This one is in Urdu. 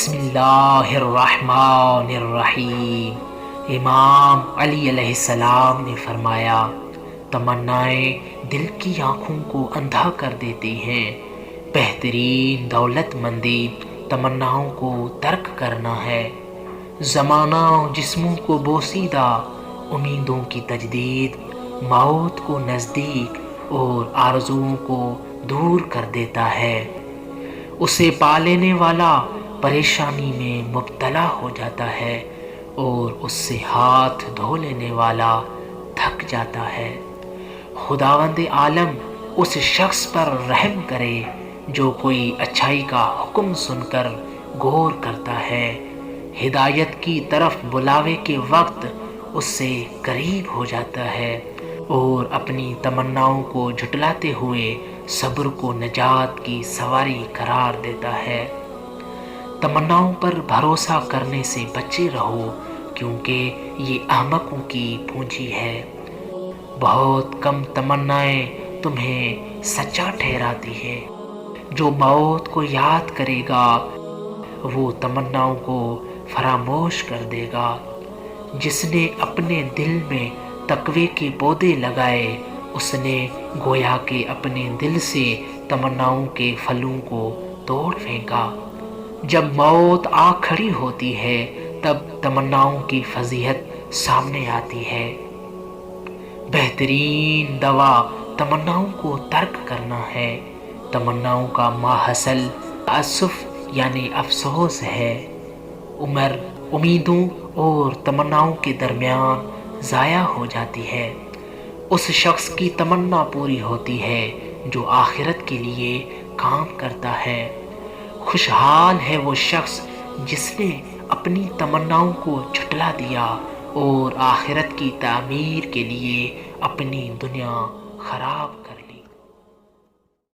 بسم اللہ الرحمن الرحیم۔ امام علی علیہ السلام نے فرمایا، تمنائیں دل کی آنکھوں کو اندھا کر دیتی ہیں۔ بہترین دولت مندی تمناؤں کو ترک کرنا ہے۔ زمانہ جسموں کو بوسیدہ، امیدوں کی تجدید موت کو نزدیک اور آرزوؤں کو دور کر دیتا ہے۔ اسے پا لینے والا پریشانی میں مبتلا ہو جاتا ہے اور اس سے ہاتھ دھو لینے والا تھک جاتا ہے۔ خداوند عالم اس شخص پر رحم کرے جو کوئی اچھائی کا حکم سن کر غور کرتا ہے، ہدایت کی طرف بلاوے کے وقت اس سے قریب ہو جاتا ہے اور اپنی تمناؤں کو جھٹلاتے ہوئے صبر کو نجات کی سواری قرار دیتا ہے۔ تمناؤں پر بھروسہ کرنے سے بچے رہو، کیونکہ یہ احمقوں کی پونجی ہے۔ بہت کم تمنائیں تمہیں سچا ٹھہراتی ہے۔ جو موت کو یاد کرے گا وہ تمناؤں کو فراموش کر دے گا۔ جس نے اپنے دل میں تقوی کے پودے لگائے، اس نے گویا کہ اپنے دل سے تمناؤں کے پھلوں کو توڑ پھینکا۔ جب موت آ کھڑی ہوتی ہے تب تمناؤں کی فضیحت سامنے آتی ہے۔ بہترین دوا تمناؤں کو ترک کرنا ہے۔ تمناؤں کا ماحصل تعسف یعنی افسوس ہے۔ عمر امیدوں اور تمناؤں کے درمیان ضائع ہو جاتی ہے۔ اس شخص کی تمنا پوری ہوتی ہے جو آخرت کے لیے کام کرتا ہے۔ خوشحال ہے وہ شخص جس نے اپنی تمناؤں کو جھٹلا دیا اور آخرت کی تعمیر کے لیے اپنی دنیا خراب کر لی۔